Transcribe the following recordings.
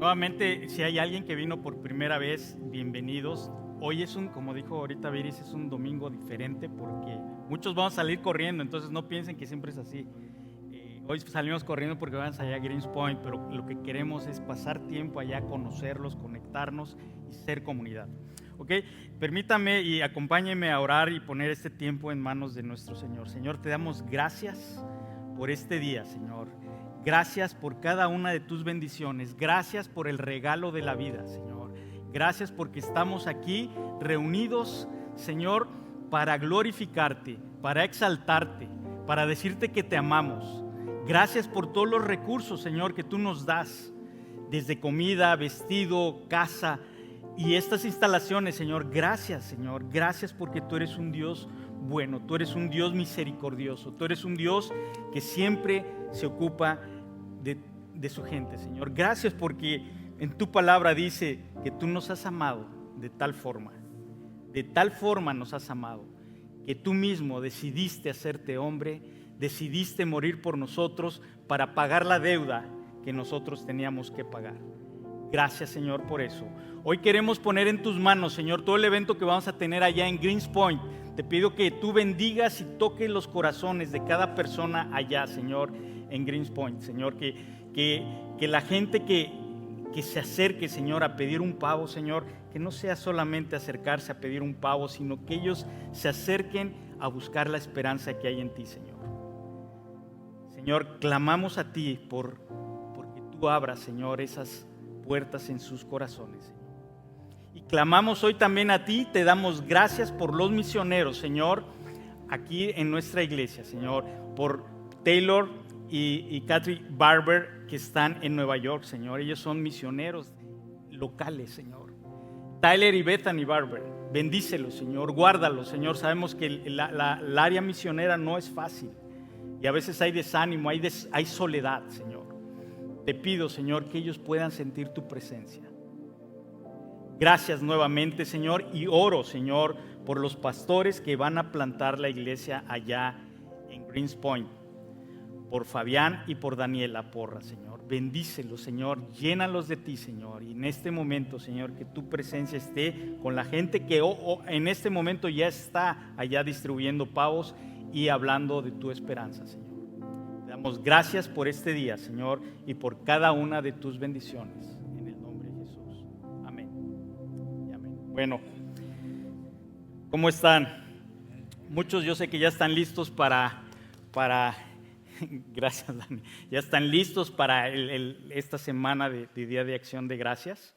Nuevamente, si hay alguien que vino por primera vez, bienvenidos. Hoy como dijo ahorita Viris, es un domingo diferente porque muchos vamos a salir corriendo, entonces no piensen que siempre es así. Hoy salimos corriendo porque vamos allá a Greens Point, pero lo que queremos es pasar tiempo allá, conocerlos, conectarnos y ser comunidad. ¿Ok? Permítame y acompáñenme a orar y poner este tiempo en manos de nuestro Señor. Señor, te damos gracias por este día, Señor. Gracias por cada una de tus bendiciones. Gracias por el regalo de la vida, Señor. Gracias porque estamos aquí reunidos, Señor, para glorificarte, para exaltarte, para decirte que te amamos. Gracias por todos los recursos, Señor, que tú nos das, desde comida, vestido, casa y estas instalaciones, Señor. Gracias, Señor. Gracias porque tú eres un Dios bueno, tú eres un Dios misericordioso, tú eres un Dios que siempre se ocupa de su gente, Señor. Gracias porque en tu palabra dice que tú nos has amado de tal forma nos has amado, que tú mismo decidiste hacerte hombre, decidiste morir por nosotros para pagar la deuda que nosotros teníamos que pagar. Gracias, Señor, por eso. Hoy queremos poner en tus manos, Señor, todo el evento que vamos a tener allá en Greens Point. Te pido que tú bendigas y toques los corazones de cada persona allá, Señor, en Greens Point. Señor, que la gente que se acerque, Señor, a pedir un pavo, Señor, que no sea solamente acercarse a pedir un pavo, sino que ellos se acerquen a buscar la esperanza que hay en ti, Señor. Señor, clamamos a ti porque tú abras, Señor, esas puertas en sus corazones, Señor. Y clamamos hoy también a ti, te damos gracias por los misioneros, Señor, aquí en nuestra iglesia, Señor, por Taylor y Catherine Barber, que están en Nueva York, Señor. Ellos son misioneros locales, Señor. Tyler y Bethany Barber, bendícelos, Señor, guárdalos, Señor. Sabemos que el área misionera no es fácil y a veces hay desánimo, hay soledad, Señor. Te pido, Señor, que ellos puedan sentir tu presencia. Gracias nuevamente, Señor, y oro, Señor, por los pastores que van a plantar la iglesia allá en Greens Point, por Fabián y por Daniela Porra, Señor. Bendícelos, Señor, llénalos de ti, Señor, y en este momento, Señor, que tu presencia esté con la gente que en este momento ya está allá distribuyendo pavos y hablando de tu esperanza, Señor. Te damos gracias por este día, Señor, y por cada una de tus bendiciones. En el nombre de Jesús. Amén. Y amén. Bueno, ¿cómo están? Muchos yo sé que ya están listos para gracias, Dani. Ya están listos para esta semana de Día de Acción de Gracias.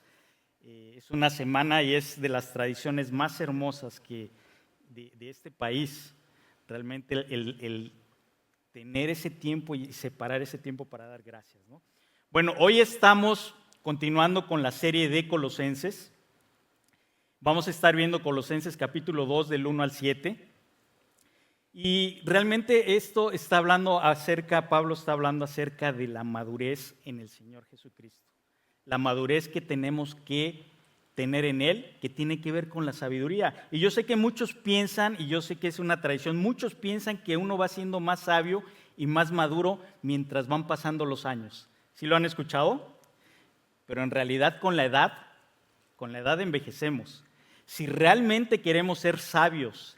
Es una semana y es de las tradiciones más hermosas de este país. Realmente el tener ese tiempo y separar ese tiempo para dar gracias, ¿no? Bueno, hoy estamos continuando con la serie de Colosenses. Vamos a estar viendo Colosenses capítulo 2 del 1 al 7. Y realmente esto está hablando Pablo está hablando acerca de la madurez en el Señor Jesucristo. La madurez que tenemos que tener en Él, que tiene que ver con la sabiduría. Y yo sé que muchos piensan, y yo sé que es una tradición, muchos piensan que uno va siendo más sabio y más maduro mientras van pasando los años. ¿Sí lo han escuchado? Pero en realidad con la edad envejecemos. Si realmente queremos ser sabios,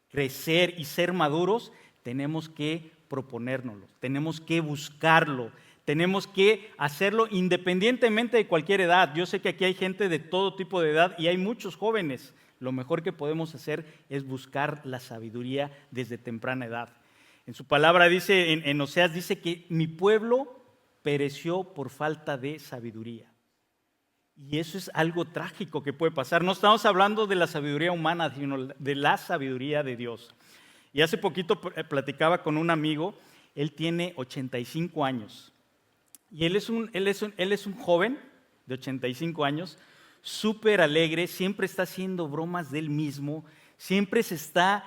crecer y ser maduros, tenemos que proponérnoslo, tenemos que buscarlo, tenemos que hacerlo independientemente de cualquier edad. Yo sé que aquí hay gente de todo tipo de edad y hay muchos jóvenes. Lo mejor que podemos hacer es buscar la sabiduría desde temprana edad. En su palabra dice, en Oseas dice que mi pueblo pereció por falta de sabiduría. Y eso es algo trágico que puede pasar. No estamos hablando de la sabiduría humana, sino de la sabiduría de Dios. Y hace poquito platicaba con un amigo, él tiene 85 años. Y él es un joven de 85 años, súper alegre, siempre está haciendo bromas de él mismo, siempre se está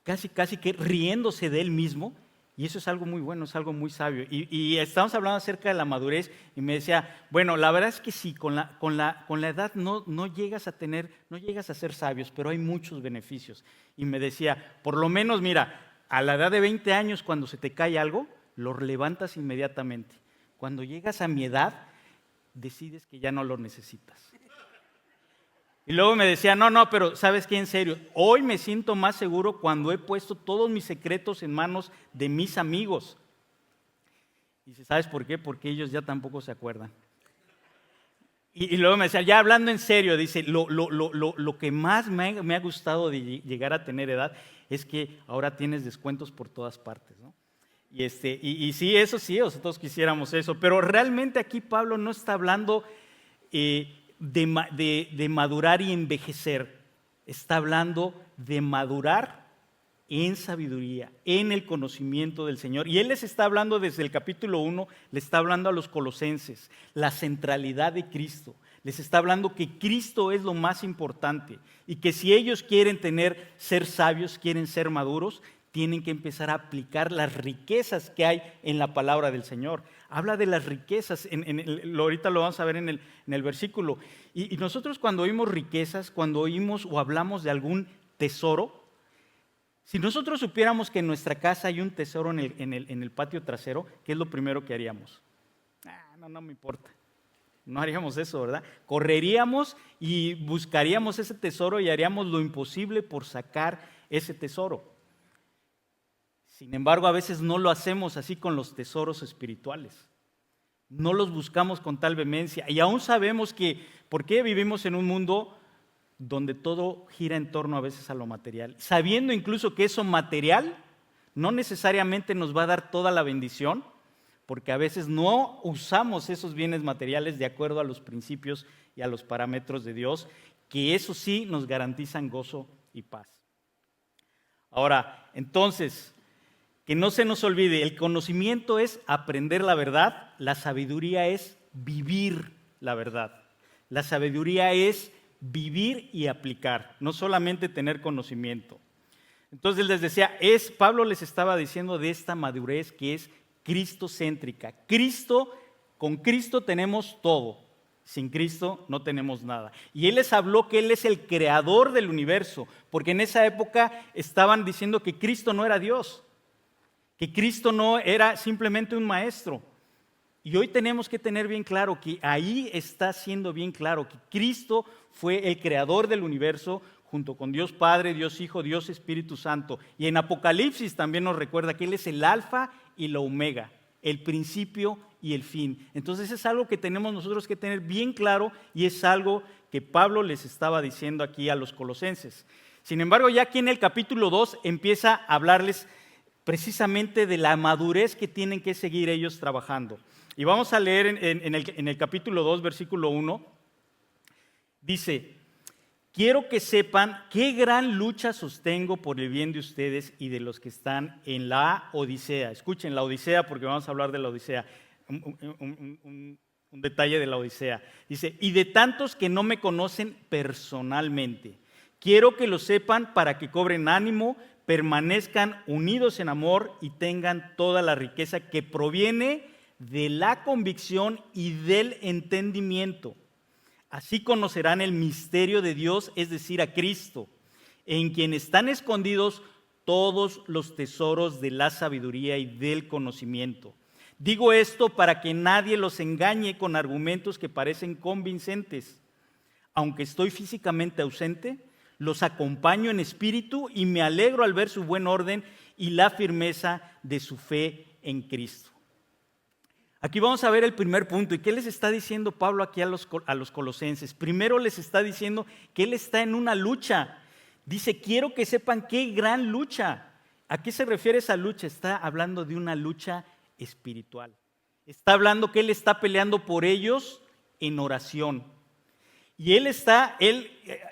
casi que riéndose de él mismo. Y eso es algo muy bueno, es algo muy sabio. Y estamos hablando acerca de la madurez y me decía, bueno, la verdad es que sí, con la edad no llegas a ser sabios, pero hay muchos beneficios. Y me decía, por lo menos, mira, a la edad de 20 años, cuando se te cae algo, lo levantas inmediatamente. Cuando llegas a mi edad, decides que ya no lo necesitas. Y luego me decía, no, pero ¿sabes qué? En serio, hoy me siento más seguro cuando he puesto todos mis secretos en manos de mis amigos. Y dice, ¿sabes por qué? Porque ellos ya tampoco se acuerdan. Y luego me decía, ya hablando en serio, dice, lo que más me ha gustado de llegar a tener edad es que ahora tienes descuentos por todas partes, ¿no? Y sí, eso sí, nosotros quisiéramos eso, pero realmente aquí Pablo no está hablando de madurar y envejecer, está hablando de madurar en sabiduría, en el conocimiento del Señor. Y Él les está hablando desde el capítulo 1, le está hablando a los colosenses, la centralidad de Cristo. Les está hablando que Cristo es lo más importante y que si ellos quieren ser sabios, quieren ser maduros, tienen que empezar a aplicar las riquezas que hay en la palabra del Señor. Habla de las riquezas, ahorita lo vamos a ver en el versículo. Y nosotros cuando oímos riquezas, cuando oímos o hablamos de algún tesoro, si nosotros supiéramos que en nuestra casa hay un tesoro en el patio trasero, ¿qué es lo primero que haríamos? No me importa. No haríamos eso, ¿verdad? Correríamos y buscaríamos ese tesoro y haríamos lo imposible por sacar ese tesoro. Sin embargo, a veces no lo hacemos así con los tesoros espirituales. No los buscamos con tal vehemencia. Y aún sabemos ¿por qué vivimos en un mundo donde todo gira en torno a veces a lo material? Sabiendo incluso que eso material no necesariamente nos va a dar toda la bendición, porque a veces no usamos esos bienes materiales de acuerdo a los principios y a los parámetros de Dios, que eso sí nos garantizan gozo y paz. Ahora, entonces, que no se nos olvide, el conocimiento es aprender la verdad, la sabiduría es vivir la verdad. La sabiduría es vivir y aplicar, no solamente tener conocimiento. Entonces les decía, Pablo les estaba diciendo de esta madurez que es cristocéntrica. Con Cristo tenemos todo, sin Cristo no tenemos nada. Y Él les habló que Él es el creador del universo, porque en esa época estaban diciendo que Cristo no era Dios, que Cristo no era simplemente un maestro. Y hoy tenemos que tener bien claro que ahí está siendo bien claro que Cristo fue el creador del universo junto con Dios Padre, Dios Hijo, Dios Espíritu Santo. Y en Apocalipsis también nos recuerda que Él es el alfa y la omega, el principio y el fin. Entonces es algo que tenemos nosotros que tener bien claro y es algo que Pablo les estaba diciendo aquí a los colosenses. Sin embargo, ya aquí en el capítulo 2 empieza a hablarles precisamente de la madurez que tienen que seguir ellos trabajando. Y vamos a leer en el capítulo 2, versículo 1, dice: quiero que sepan qué gran lucha sostengo por el bien de ustedes y de los que están en la Odisea. Escuchen, la Odisea, porque vamos a hablar de la Odisea, un detalle de la Odisea. Dice, y de tantos que no me conocen personalmente. Quiero que lo sepan para que cobren ánimo, permanezcan unidos en amor y tengan toda la riqueza que proviene de la convicción y del entendimiento. Así conocerán el misterio de Dios, es decir, a Cristo, en quien están escondidos todos los tesoros de la sabiduría y del conocimiento. Digo esto para que nadie los engañe con argumentos que parecen convincentes. Aunque estoy físicamente ausente, los acompaño en espíritu y me alegro al ver su buen orden y la firmeza de su fe en Cristo. Aquí vamos a ver el primer punto. ¿Y qué les está diciendo Pablo aquí a los colosenses? Primero les está diciendo que él está en una lucha. Dice, quiero que sepan qué gran lucha. ¿A qué se refiere esa lucha? Está hablando de una lucha espiritual. Está hablando que él está peleando por ellos en oración. Y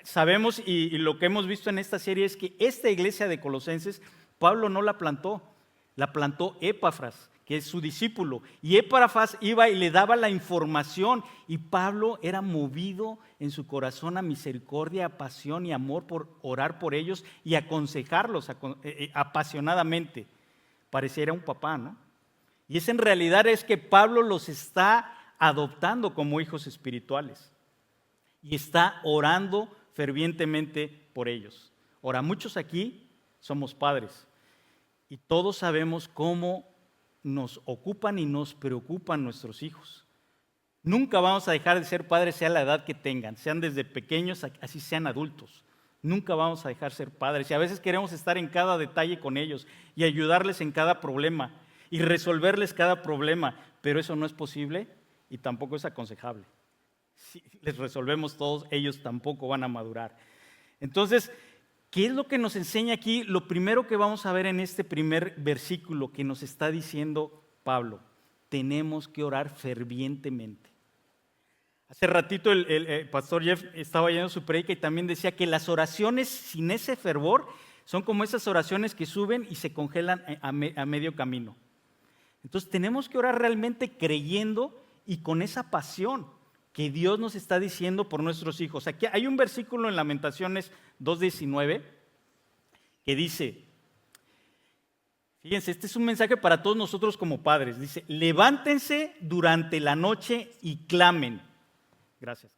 sabemos y lo que hemos visto en esta serie es que esta iglesia de Colosenses, Pablo no la plantó Epafras, que es su discípulo. Y Epafras iba y le daba la información y Pablo era movido en su corazón a misericordia, a pasión y amor por orar por ellos y aconsejarlos apasionadamente. Pareciera un papá, ¿no? Y en realidad es que Pablo los está adoptando como hijos espirituales. Y está orando fervientemente por ellos. Ahora, muchos aquí somos padres y todos sabemos cómo nos ocupan y nos preocupan nuestros hijos. Nunca vamos a dejar de ser padres, sea la edad que tengan, sean desde pequeños, así sean adultos. Nunca vamos a dejar de ser padres. Y a veces queremos estar en cada detalle con ellos y ayudarles en cada problema y resolverles cada problema, pero eso no es posible y tampoco es aconsejable. Si les resolvemos todos, ellos tampoco van a madurar. Entonces, ¿qué es lo que nos enseña aquí? Lo primero que vamos a ver en este primer versículo que nos está diciendo Pablo, tenemos que orar fervientemente. Hace ratito el pastor Jeff estaba oyendo su predica y también decía que las oraciones sin ese fervor son como esas oraciones que suben y se congelan a medio camino. Entonces tenemos que orar realmente creyendo y con esa pasión que Dios nos está diciendo por nuestros hijos. Aquí hay un versículo en Lamentaciones 2:19 que dice, fíjense, este es un mensaje para todos nosotros como padres. Dice, levántense durante la noche y clamen. Gracias.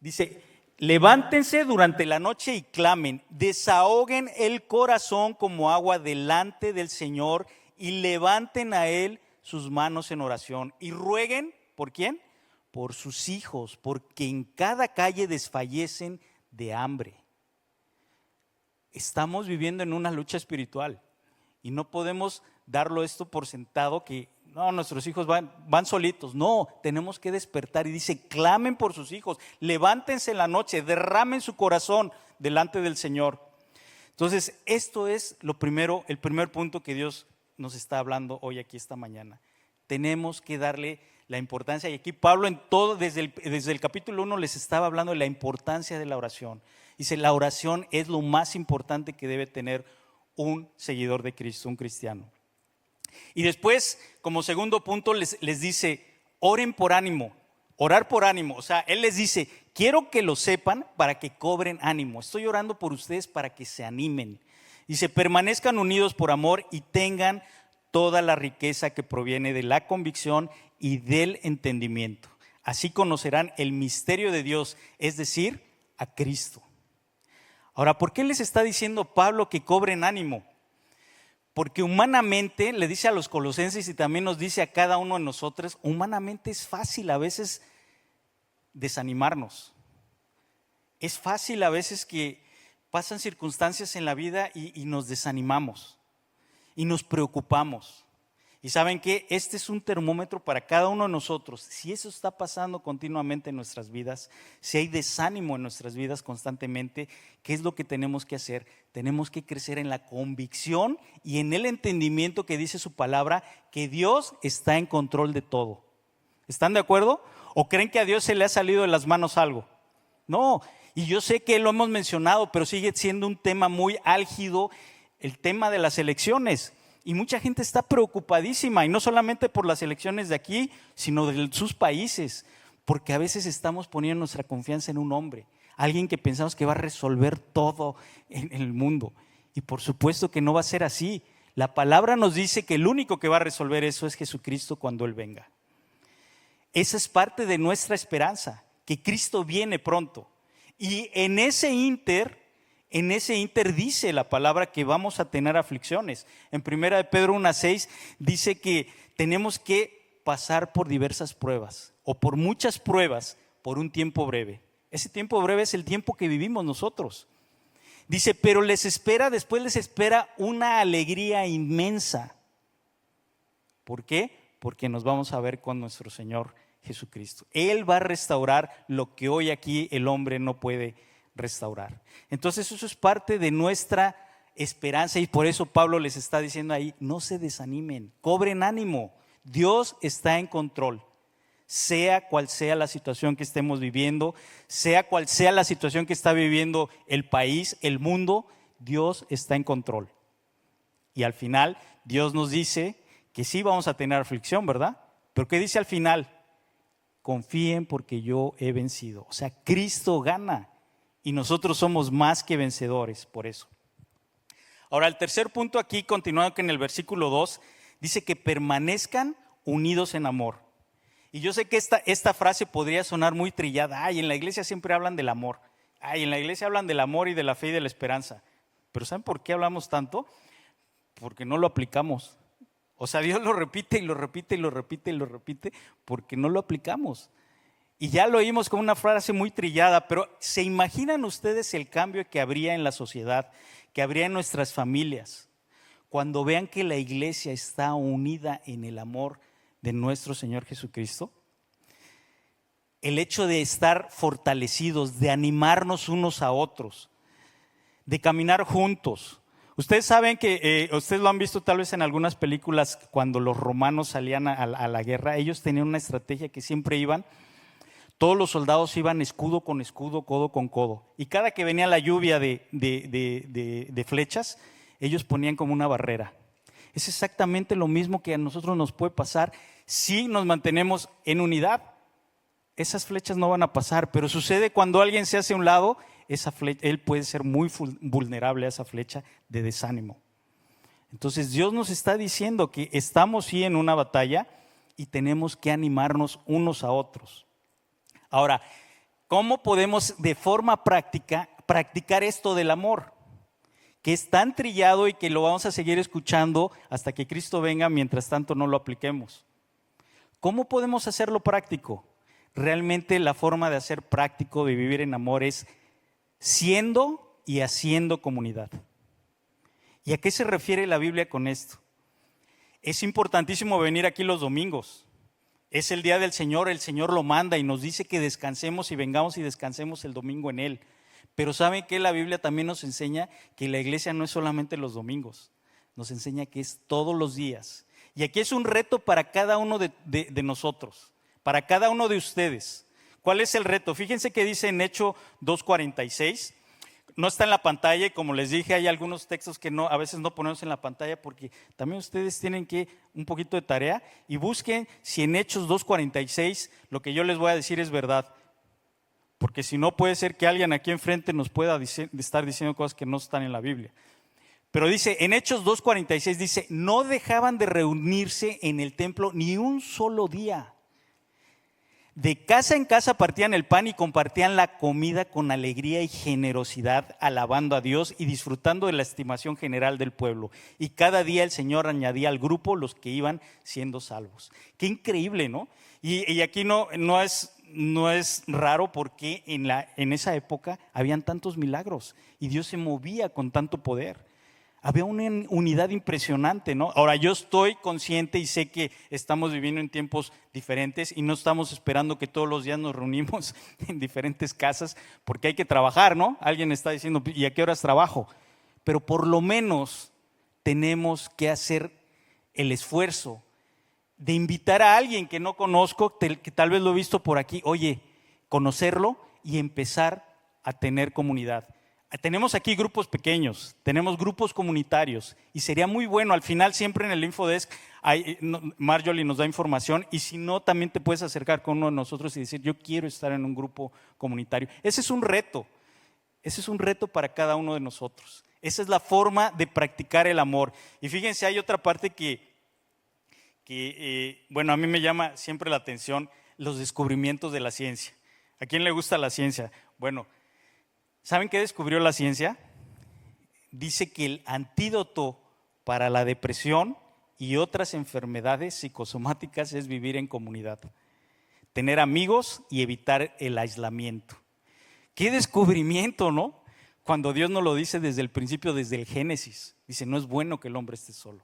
Dice, levántense durante la noche y clamen, desahoguen el corazón como agua delante del Señor y levanten a Él sus manos en oración y rueguen, ¿por quién? Por sus hijos, porque en cada calle desfallecen de hambre. Estamos viviendo en una lucha espiritual y no podemos darlo esto por sentado que no, nuestros hijos van solitos. No, tenemos que despertar y dice, clamen por sus hijos, levántense en la noche, derramen su corazón delante del Señor. Entonces, esto es lo primero, el primer punto que Dios nos está hablando hoy aquí esta mañana. Tenemos que darle la importancia, y aquí Pablo en todo, desde el capítulo 1 les estaba hablando de la importancia de la oración. Dice, la oración es lo más importante que debe tener un seguidor de Cristo, un cristiano. Y después, como segundo punto, les dice, oren por ánimo, orar por ánimo. O sea, él les dice, quiero que lo sepan para que cobren ánimo. Estoy orando por ustedes para que se animen. Dice, permanezcan unidos por amor y tengan toda la riqueza que proviene de la convicción y del entendimiento. Así conocerán el misterio de Dios, es decir, a Cristo. Ahora, ¿por qué les está diciendo Pablo que cobren ánimo? Porque humanamente, le dice a los colosenses y también nos dice a cada uno de nosotros, humanamente es fácil a veces desanimarnos. Es fácil a veces que pasan circunstancias en la vida y nos desanimamos y nos preocupamos. Y ¿saben qué? Este es un termómetro para cada uno de nosotros. Si eso está pasando continuamente en nuestras vidas, si hay desánimo en nuestras vidas constantemente, ¿qué es lo que tenemos que hacer? Tenemos que crecer en la convicción y en el entendimiento que dice su palabra, que Dios está en control de todo. ¿Están de acuerdo? ¿O creen que a Dios se le ha salido de las manos algo? No, y yo sé que lo hemos mencionado, pero sigue siendo un tema muy álgido, el tema de las elecciones. Y mucha gente está preocupadísima, y no solamente por las elecciones de aquí, sino de sus países, porque a veces estamos poniendo nuestra confianza en un hombre, alguien que pensamos que va a resolver todo en el mundo. Y por supuesto que no va a ser así. La palabra nos dice que el único que va a resolver eso es Jesucristo cuando Él venga. Esa es parte de nuestra esperanza, que Cristo viene pronto. Y en ese ínter dice la palabra que vamos a tener aflicciones. En 1 de Pedro 1:6 dice que tenemos que pasar por diversas pruebas o por muchas pruebas por un tiempo breve. Ese tiempo breve es el tiempo que vivimos nosotros. Dice, pero después les espera una alegría inmensa. ¿Por qué? Porque nos vamos a ver con nuestro Señor Jesucristo. Él va a restaurar lo que hoy aquí el hombre no puede restaurar. Entonces eso es parte de nuestra esperanza y por eso Pablo les está diciendo ahí, no se desanimen, cobren ánimo, Dios está en control, sea cual sea la situación que estemos viviendo, sea cual sea la situación que está viviendo el país, el mundo, Dios está en control. Y al final Dios nos dice que sí vamos a tener aflicción, ¿verdad? Pero ¿qué dice al final? Confíen porque yo he vencido. O sea, Cristo gana. Y nosotros somos más que vencedores por eso. Ahora, el tercer punto aquí, continuando en el versículo 2, dice que permanezcan unidos en amor. Y yo sé que esta frase podría sonar muy trillada. Ay, en la iglesia siempre hablan del amor. Ay, en la iglesia hablan del amor y de la fe y de la esperanza. Pero ¿saben por qué hablamos tanto? Porque no lo aplicamos. O sea, Dios lo repite y lo repite y lo repite y lo repite porque no lo aplicamos. Y ya lo oímos como una frase muy trillada, pero ¿se imaginan ustedes el cambio que habría en la sociedad, que habría en nuestras familias, cuando vean que la iglesia está unida en el amor de nuestro Señor Jesucristo? El hecho de estar fortalecidos, de animarnos unos a otros, de caminar juntos. Ustedes saben que, ustedes lo han visto tal vez en algunas películas, cuando los romanos salían a la guerra, ellos tenían una estrategia que siempre iban, todos los soldados iban escudo con escudo, codo con codo. Y cada que venía la lluvia de flechas, ellos ponían como una barrera. Es exactamente lo mismo que a nosotros nos puede pasar si nos mantenemos en unidad. Esas flechas no van a pasar, pero sucede cuando alguien se hace a un lado, esa flecha, él puede ser muy vulnerable a esa flecha de desánimo. Entonces Dios nos está diciendo que estamos sí en una batalla y tenemos que animarnos unos a otros. Ahora, ¿cómo podemos de forma práctica practicar esto del amor? Que es tan trillado y que lo vamos a seguir escuchando hasta que Cristo venga, mientras tanto no lo apliquemos. ¿Cómo podemos hacerlo práctico? Realmente la forma de hacer práctico, de vivir en amor, es siendo y haciendo comunidad. ¿Y a qué se refiere la Biblia con esto? Es importantísimo venir aquí los domingos. Es el día del Señor, el Señor lo manda y nos dice que descansemos y vengamos y descansemos el domingo en Él. Pero ¿saben qué? La Biblia también nos enseña que la iglesia no es solamente los domingos, nos enseña que es todos los días. Y aquí es un reto para cada uno de nosotros, para cada uno de ustedes. ¿Cuál es el reto? Fíjense que dice en Hechos 2:46, no está en la pantalla y como les dije hay algunos textos que a veces no ponemos en la pantalla porque también ustedes tienen que un poquito de tarea y busquen si en Hechos 2:46 lo que yo les voy a decir es verdad. Porque si no puede ser que alguien aquí enfrente nos pueda estar diciendo cosas que no están en la Biblia. Pero dice, en Hechos 2:46 dice, no dejaban de reunirse en el templo ni un solo día. De casa en casa partían el pan y compartían la comida con alegría y generosidad, alabando a Dios y disfrutando de la estimación general del pueblo. Y cada día el Señor añadía al grupo los que iban siendo salvos. Qué increíble, ¿no? Y aquí no es raro porque en esa época habían tantos milagros y Dios se movía con tanto poder. Había una unidad impresionante, ¿no? Ahora yo estoy consciente y sé que estamos viviendo en tiempos diferentes y no estamos esperando que todos los días nos reunimos en diferentes casas porque hay que trabajar, ¿no? Alguien está diciendo, ¿y a qué horas trabajo? Pero por lo menos tenemos que hacer el esfuerzo de invitar a alguien que no conozco, que tal vez lo he visto por aquí, oye, conocerlo y empezar a tener comunidad. Tenemos aquí grupos pequeños, tenemos grupos comunitarios y sería muy bueno, al final siempre en el Infodesk Marjorie nos da información y si no también te puedes acercar con uno de nosotros y decir yo quiero estar en un grupo comunitario. Ese es un reto para cada uno de nosotros. Esa es la forma de practicar el amor. Y fíjense, hay otra parte que a mí me llama siempre la atención, los descubrimientos de la ciencia. ¿A quién le gusta la ciencia? Bueno, ¿saben qué descubrió la ciencia? Dice que el antídoto para la depresión y otras enfermedades psicosomáticas es vivir en comunidad, tener amigos y evitar el aislamiento. ¡Qué descubrimiento!, ¿no? Cuando Dios nos lo dice desde el principio, desde el Génesis. Dice, no es bueno que el hombre esté solo.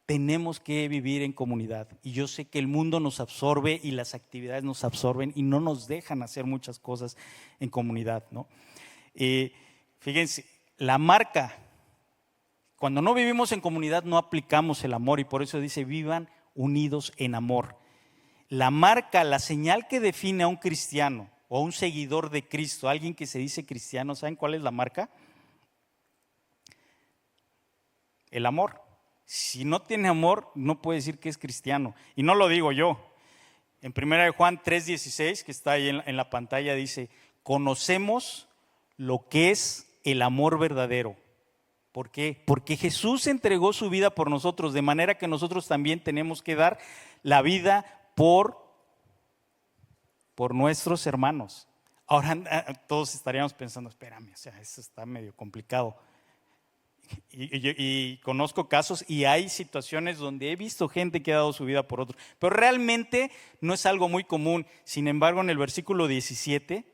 Tenemos que vivir en comunidad y yo sé que el mundo nos absorbe y las actividades nos absorben y no nos dejan hacer muchas cosas en comunidad, ¿no? Fíjense, la marca, cuando no vivimos en comunidad no aplicamos el amor y por eso dice vivan unidos en amor. La marca, la señal que define a un cristiano o a un seguidor de Cristo, alguien que se dice cristiano, ¿saben cuál es la marca? El amor. Si no tiene amor, no puede decir que es cristiano. Y no lo digo yo. En 1 Juan 3:16, que está ahí en la pantalla, dice, conocemos lo que es el amor verdadero. ¿Por qué? Porque Jesús entregó su vida por nosotros, de manera que nosotros también tenemos que dar la vida por nuestros hermanos. Ahora todos estaríamos pensando, espérame, o sea, eso está medio complicado. y conozco casos y hay situaciones donde he visto gente que ha dado su vida por otros, pero realmente no es algo muy común. Sin embargo, en el versículo 17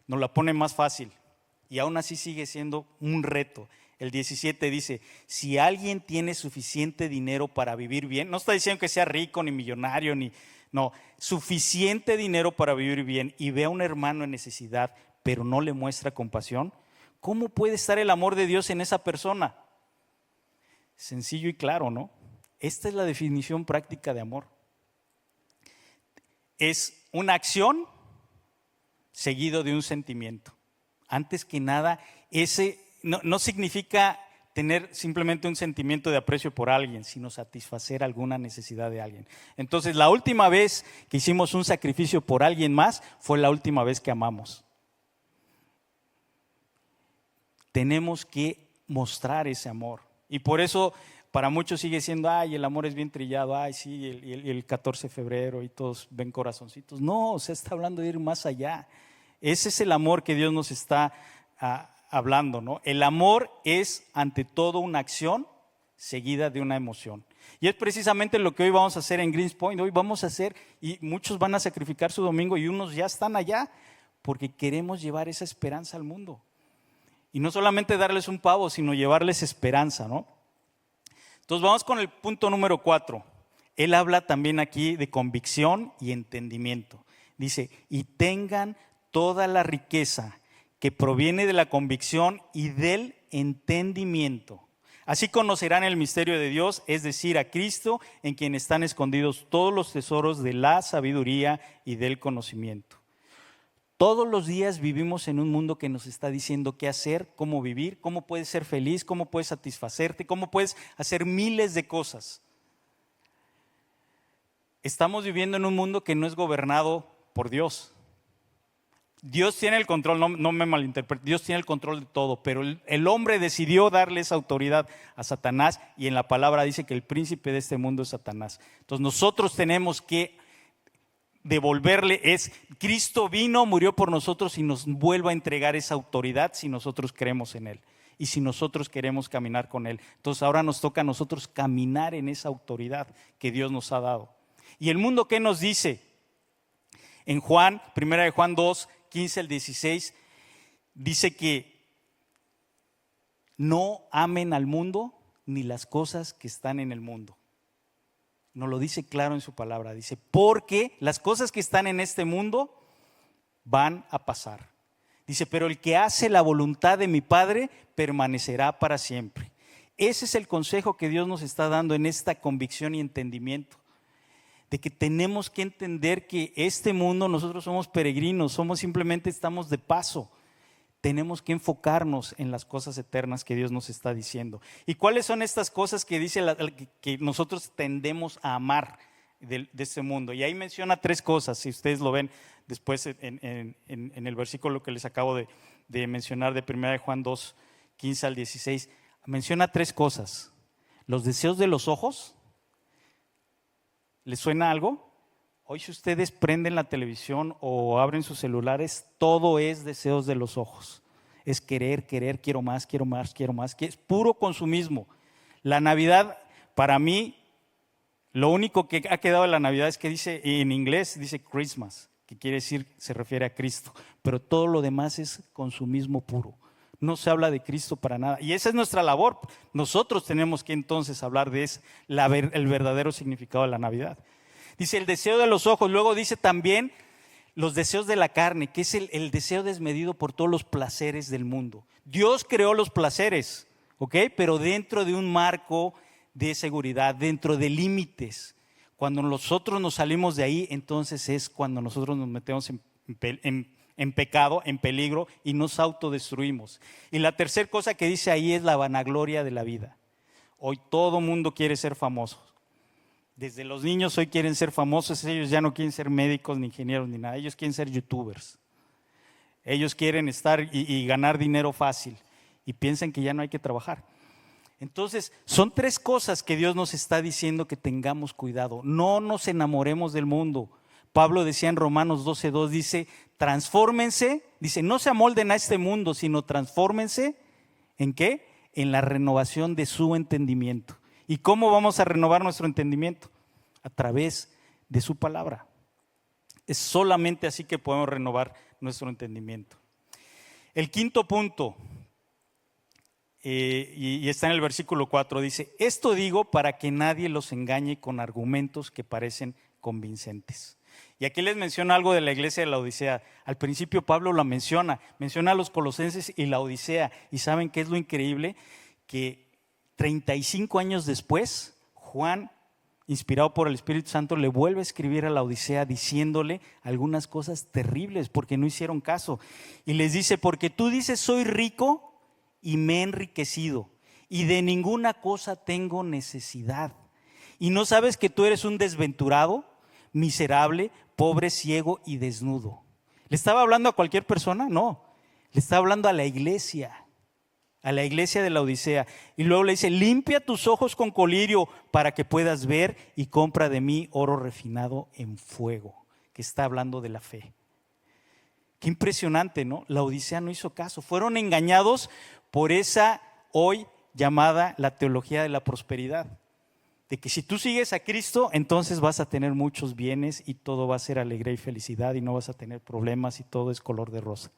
nos la pone más fácil y aún así sigue siendo un reto. El 17 dice, si alguien tiene suficiente dinero para vivir bien, no está diciendo que sea rico ni millonario, no, suficiente dinero para vivir bien y ve a un hermano en necesidad, pero no le muestra compasión, ¿cómo puede estar el amor de Dios en esa persona? Sencillo y claro, ¿no? Esta es la definición práctica de amor. Es una acción seguido de un sentimiento. Antes que nada, ese no significa tener simplemente un sentimiento de aprecio por alguien, sino satisfacer alguna necesidad de alguien. Entonces, la última vez que hicimos un sacrificio por alguien más fue la última vez que amamos. Tenemos que mostrar ese amor. Y por eso para muchos sigue siendo, el amor es bien trillado, sí, el 14 de febrero y todos ven corazoncitos. No, se está hablando de ir más allá. Ese es el amor que Dios nos está hablando, ¿no? El amor es ante todo una acción seguida de una emoción. Y es precisamente lo que hoy vamos a hacer en Greens Point. Hoy vamos a hacer, y muchos van a sacrificar su domingo y unos ya están allá, porque queremos llevar esa esperanza al mundo. Y no solamente darles un pavo, sino llevarles esperanza, ¿no? Entonces vamos con el punto número 4. Él habla también aquí de convicción y entendimiento. Dice, y tengan toda la riqueza que proviene de la convicción y del entendimiento. Así conocerán el misterio de Dios, es decir, a Cristo, en quien están escondidos todos los tesoros de la sabiduría y del conocimiento. Todos los días vivimos en un mundo que nos está diciendo qué hacer, cómo vivir, cómo puedes ser feliz, cómo puedes satisfacerte, cómo puedes hacer miles de cosas. Estamos viviendo en un mundo que no es gobernado por Dios. Dios tiene el control, no me malinterprete, Dios tiene el control de todo, pero el hombre decidió darle esa autoridad a Satanás y en la palabra dice que el príncipe de este mundo es Satanás. Entonces nosotros tenemos que devolverle, Cristo vino, murió por nosotros y nos vuelve a entregar esa autoridad si nosotros creemos en Él y si nosotros queremos caminar con Él. Entonces ahora nos toca a nosotros caminar en esa autoridad que Dios nos ha dado. ¿Y el mundo qué nos dice? En primera de Juan 2, 15 al 16, dice que no amen al mundo ni las cosas que están en el mundo. Nos lo dice claro en su palabra, dice, porque las cosas que están en este mundo van a pasar. Dice, pero el que hace la voluntad de mi Padre permanecerá para siempre. Ese es el consejo que Dios nos está dando en esta convicción y entendimiento. De que tenemos que entender que este mundo, nosotros somos peregrinos, simplemente estamos de paso. Tenemos que enfocarnos en las cosas eternas que Dios nos está diciendo. ¿Y cuáles son estas cosas que dice que nosotros tendemos a amar de este mundo? Y ahí menciona 3 cosas, si ustedes lo ven después en el versículo que les acabo de mencionar de 1 de Juan 2, 15 al 16. Menciona 3 cosas. Los deseos de los ojos. ¿Les suena algo? Hoy si ustedes prenden la televisión o abren sus celulares, todo es deseos de los ojos. Es querer, quiero más, que es puro consumismo. La Navidad, para mí, lo único que ha quedado de la Navidad es que dice, en inglés dice Christmas, que quiere decir, se refiere a Cristo, pero todo lo demás es consumismo puro. No se habla de Cristo para nada. Y esa es nuestra labor. Nosotros tenemos que entonces hablar de el verdadero significado de la Navidad. Dice el deseo de los ojos. Luego dice también los deseos de la carne, que es el deseo desmedido por todos los placeres del mundo. Dios creó los placeres, ¿ok? Pero dentro de un marco de seguridad, dentro de límites. Cuando nosotros nos salimos de ahí, entonces es cuando nosotros nos metemos en pecado, en peligro y nos autodestruimos. Y la tercera cosa que dice ahí es la vanagloria de la vida. Hoy todo mundo quiere ser famoso. Desde los niños hoy quieren ser famosos, ellos ya no quieren ser médicos ni ingenieros ni nada, ellos quieren ser youtubers. Ellos quieren estar y ganar dinero fácil y piensan que ya no hay que trabajar. Entonces, son 3 cosas que Dios nos está diciendo que tengamos cuidado. No nos enamoremos del mundo. Pablo decía en Romanos 12:2, dice, transfórmense, dice, no se amolden a este mundo, sino transfórmense, ¿en qué? en la renovación de su entendimiento. ¿Y cómo vamos a renovar nuestro entendimiento? A través de su palabra. Es solamente así que podemos renovar nuestro entendimiento. El quinto punto, y está en el versículo 4, dice: esto digo para que nadie los engañe con argumentos que parecen convincentes. Y aquí les menciono algo de la iglesia de la Odisea. Al principio Pablo la menciona a los colosenses y la Odisea. ¿Y saben qué es lo increíble? Que 35 años después, Juan, inspirado por el Espíritu Santo, le vuelve a escribir a la Odisea diciéndole algunas cosas terribles porque no hicieron caso. Y les dice: porque tú dices, soy rico y me he enriquecido y de ninguna cosa tengo necesidad. Y no sabes que tú eres un desventurado, miserable, pobre, ciego y desnudo. ¿Le estaba hablando a cualquier persona? No, le estaba hablando a la iglesia de la Odisea. Y luego le dice: limpia tus ojos con colirio para que puedas ver, y compra de mí oro refinado en fuego. Que está hablando de la fe. Qué impresionante, ¿no? La Odisea no hizo caso. Fueron engañados por esa hoy llamada la teología de la prosperidad. De que si tú sigues a Cristo, entonces vas a tener muchos bienes y todo va a ser alegría y felicidad y no vas a tener problemas y todo es color de rosa.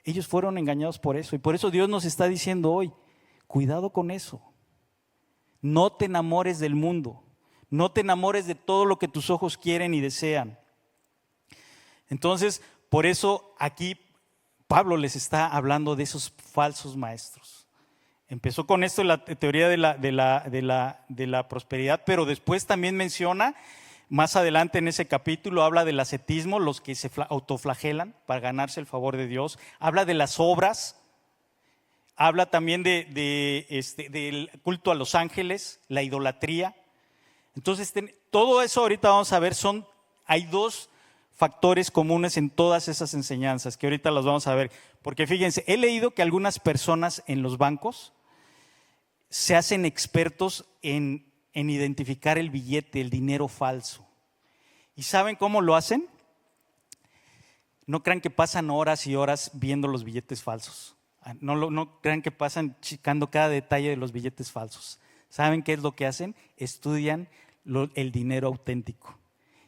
Ellos fueron engañados por eso, y por eso Dios nos está diciendo hoy: cuidado con eso. No te enamores del mundo, no te enamores de todo lo que tus ojos quieren y desean. Entonces, por eso aquí Pablo les está hablando de esos falsos maestros. Empezó con esto la teoría de la prosperidad, pero después también menciona, más adelante en ese capítulo, habla del ascetismo, los que se autoflagelan para ganarse el favor de Dios. Habla de las obras, habla también del culto a los ángeles, la idolatría. Entonces, todo eso ahorita vamos a ver, hay dos factores comunes en todas esas enseñanzas, que ahorita las vamos a ver. Porque fíjense, he leído que algunas personas en los bancos se hacen expertos en identificar el billete, el dinero falso. ¿Y saben cómo lo hacen? No crean que pasan horas y horas viendo los billetes falsos. No crean que pasan checando cada detalle de los billetes falsos. ¿Saben qué es lo que hacen? Estudian el dinero auténtico.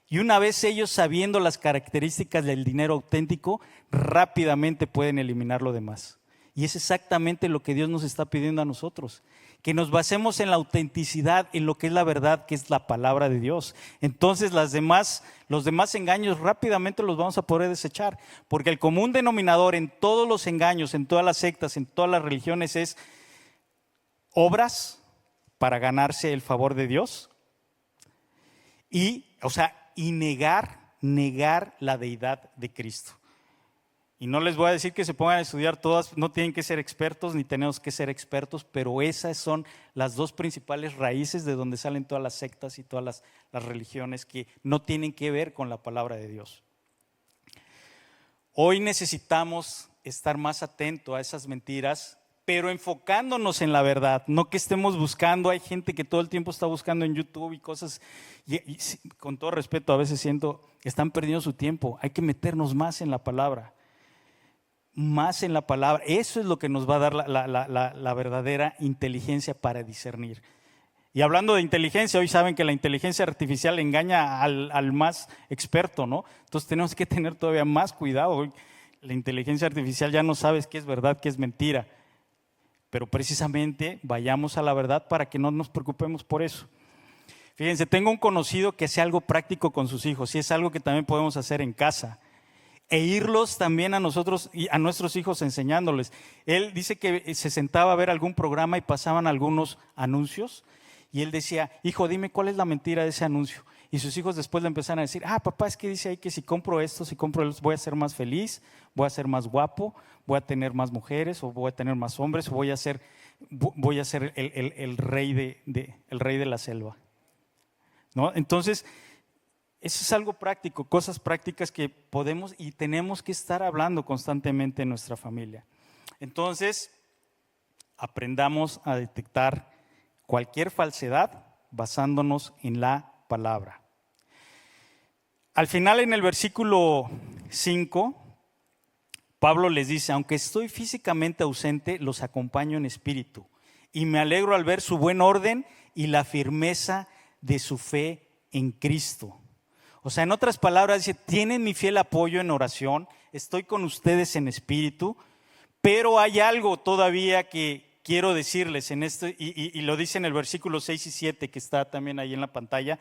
Y una vez ellos sabiendo las características del dinero auténtico, rápidamente pueden eliminar lo demás. Y es exactamente lo que Dios nos está pidiendo a nosotros, que nos basemos en la autenticidad, en lo que es la verdad, que es la palabra de Dios. Entonces los demás engaños rápidamente los vamos a poder desechar, porque el común denominador en todos los engaños, en todas las sectas, en todas las religiones es obras para ganarse el favor de Dios y negar la deidad de Cristo. Y no les voy a decir que se pongan a estudiar todas, no tienen que ser expertos ni tenemos que ser expertos, pero esas son las dos principales raíces de donde salen todas las sectas y todas las religiones que no tienen que ver con la palabra de Dios. Hoy necesitamos estar más atentos a esas mentiras, pero enfocándonos en la verdad, no que estemos buscando. Hay gente que todo el tiempo está buscando en YouTube y cosas, y con todo respeto a veces siento que están perdiendo su tiempo. Hay que meternos más en la palabra. Más en la palabra. Eso es lo que nos va a dar la verdadera inteligencia para discernir. Y hablando de inteligencia, hoy saben que la inteligencia artificial engaña al más experto, ¿no? Entonces tenemos que tener todavía más cuidado. Hoy la inteligencia artificial ya no sabes qué es verdad, qué es mentira. Pero precisamente vayamos a la verdad para que no nos preocupemos por eso. Fíjense, tengo un conocido que hace algo práctico con sus hijos y es algo que también podemos hacer en casa. E irlos también a nosotros y a nuestros hijos enseñándoles. Él dice que se sentaba a ver algún programa y pasaban algunos anuncios y él decía: hijo, dime cuál es la mentira de ese anuncio. Y sus hijos después le empezaron a decir: papá, es que dice ahí que si compro esto, voy a ser más feliz, voy a ser más guapo, voy a tener más mujeres o voy a tener más hombres o voy a ser el rey de la selva, ¿no? Entonces, eso es algo práctico, cosas prácticas que podemos y tenemos que estar hablando constantemente en nuestra familia. Entonces, aprendamos a detectar cualquier falsedad basándonos en la palabra. Al final, en el versículo 5, Pablo les dice: aunque estoy físicamente ausente, los acompaño en espíritu, y me alegro al ver su buen orden y la firmeza de su fe en Cristo. O sea, en otras palabras, dice, tienen mi fiel apoyo en oración, estoy con ustedes en espíritu, pero hay algo todavía que quiero decirles en esto, y lo dice en el versículo 6 y 7, que está también ahí en la pantalla.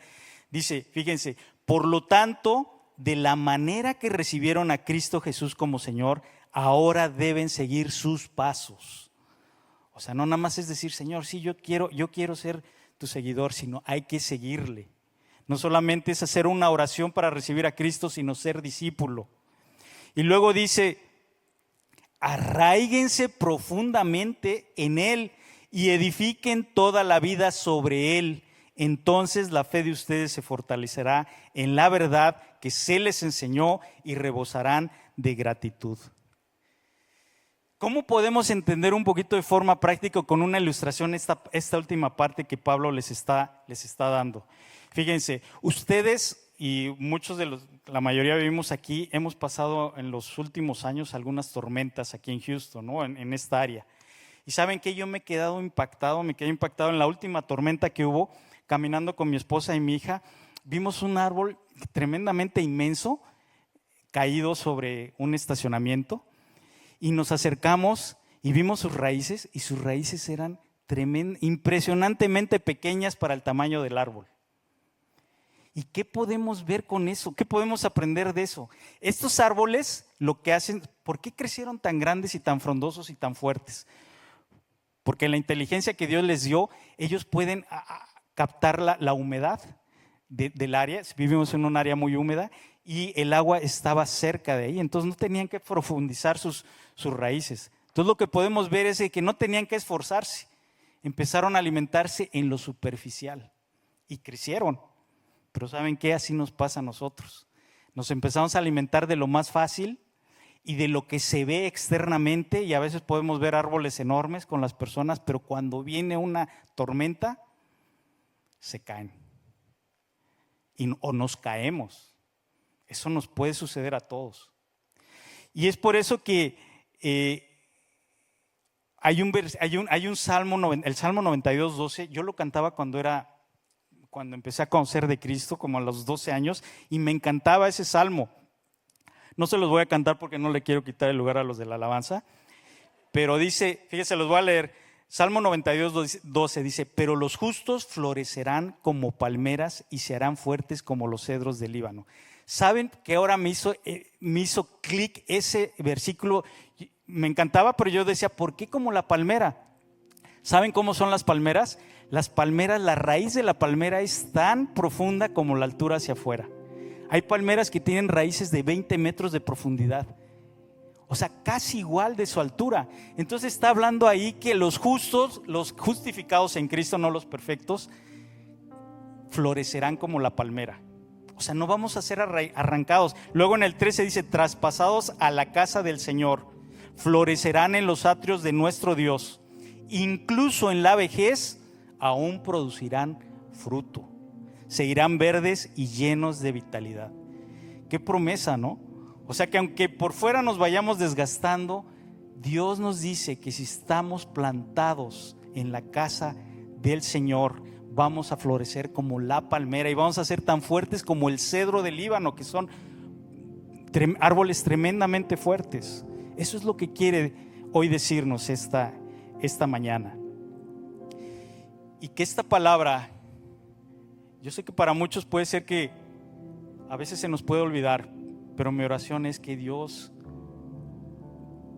Dice, fíjense, por lo tanto, de la manera que recibieron a Cristo Jesús como Señor, ahora deben seguir sus pasos. O sea, no nada más es decir, Señor, sí, yo quiero ser tu seguidor, sino hay que seguirle. No solamente es hacer una oración para recibir a Cristo, sino ser discípulo. Y luego dice, arraíguense profundamente en Él y edifiquen toda la vida sobre Él. Entonces la fe de ustedes se fortalecerá en la verdad que se les enseñó y rebosarán de gratitud. ¿Cómo podemos entender un poquito de forma práctica con una ilustración esta última parte que Pablo les está dando? Fíjense, ustedes y muchos la mayoría vivimos aquí, hemos pasado en los últimos años algunas tormentas aquí en Houston, ¿no? En esta área. Y saben que yo me quedé impactado en la última tormenta que hubo, caminando con mi esposa y mi hija, vimos un árbol tremendamente inmenso caído sobre un estacionamiento. Y nos acercamos y vimos sus raíces, y sus raíces eran impresionantemente pequeñas para el tamaño del árbol. ¿Y qué podemos ver con eso? ¿Qué podemos aprender de eso? Estos árboles lo que hacen, ¿por qué crecieron tan grandes y tan frondosos y tan fuertes? Porque la inteligencia que Dios les dio, ellos pueden captar la humedad del área. Vivimos en un área muy húmeda y el agua estaba cerca de ahí, entonces no tenían que profundizar sus raíces. Entonces lo que podemos ver es que no tenían que esforzarse, empezaron a alimentarse en lo superficial y crecieron. Pero ¿saben qué? Así nos pasa a nosotros. Nos empezamos a alimentar de lo más fácil y de lo que se ve externamente, y a veces podemos ver árboles enormes con las personas, pero cuando viene una tormenta, se caen o nos caemos. Eso nos puede suceder a todos. Y es por eso que hay un salmo, el Salmo 92:12, yo lo cantaba cuando empecé a conocer de Cristo, como a los 12 años, y me encantaba ese salmo. No se los voy a cantar porque no le quiero quitar el lugar a los de la alabanza, pero dice, fíjense, los voy a leer. Salmo 92:12 dice, pero los justos florecerán como palmeras y se harán fuertes como los cedros del Líbano. ¿Saben que ahora me hizo clic ese versículo? Me encantaba, pero yo decía, ¿por qué como la palmera? ¿Saben cómo son las palmeras? Las palmeras, la raíz de la palmera es tan profunda como la altura hacia afuera. Hay palmeras que tienen raíces de 20 metros de profundidad. O sea, casi igual de su altura. Entonces está hablando ahí que los justos, los justificados en Cristo, no los perfectos, florecerán como la palmera. O sea, no vamos a ser arrancados. Luego en el 13 dice, traspasados a la casa del Señor, florecerán en los atrios de nuestro Dios. Incluso en la vejez aún producirán fruto. Seguirán verdes y llenos de vitalidad. Qué promesa, ¿no? O sea que aunque por fuera nos vayamos desgastando, Dios nos dice que si estamos plantados en la casa del Señor, vamos a florecer como la palmera y vamos a ser tan fuertes como el cedro del Líbano, que son árboles tremendamente fuertes. Eso es lo que quiere hoy decirnos esta mañana. Y que esta palabra, yo sé que para muchos puede ser que a veces se nos puede olvidar, pero mi oración es que Dios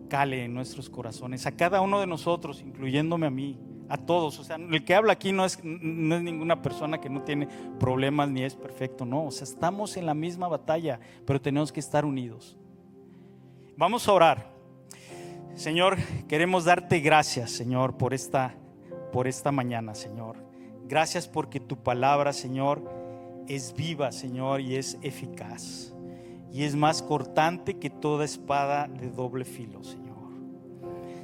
cale en nuestros corazones, a cada uno de nosotros, incluyéndome a mí, a todos. O sea, el que habla aquí no es ninguna persona que no tiene problemas ni es perfecto, no. O sea, estamos en la misma batalla, pero tenemos que estar unidos. Vamos a orar. Señor, queremos darte gracias, Señor, por esta mañana, Señor. Gracias porque tu palabra, Señor, es viva, Señor, y es eficaz. Y es más cortante que toda espada de doble filo, Señor.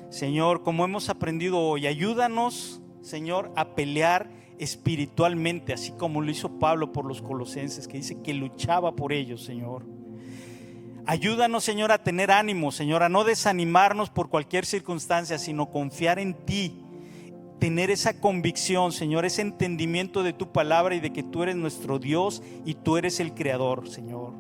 Señor, como hemos aprendido hoy, ayúdanos, Señor, a pelear espiritualmente, así como lo hizo Pablo por los colosenses, que dice que luchaba por ellos, Señor. Ayúdanos, Señor, a tener ánimo, Señor, a no desanimarnos por cualquier circunstancia, sino confiar en ti, tener esa convicción, Señor, ese entendimiento de tu palabra y de que tú eres nuestro Dios y tú eres el Creador, Señor.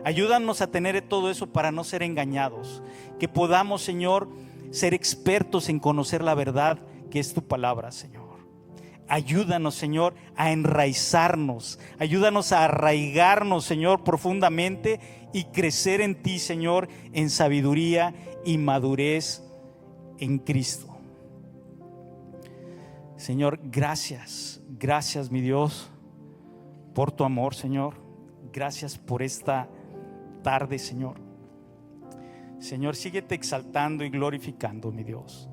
Ayúdanos a tener todo eso para no ser engañados, que podamos, Señor, ser expertos en conocer la verdad que es tu palabra, Señor. Ayúdanos, Señor, a enraizarnos, ayúdanos a arraigarnos, Señor, profundamente y crecer en ti, Señor, en sabiduría y madurez en Cristo. Señor, gracias, gracias, mi Dios, por tu amor, Señor. Gracias por esta tarde, Señor. Señor, síguete exaltando y glorificando, mi Dios.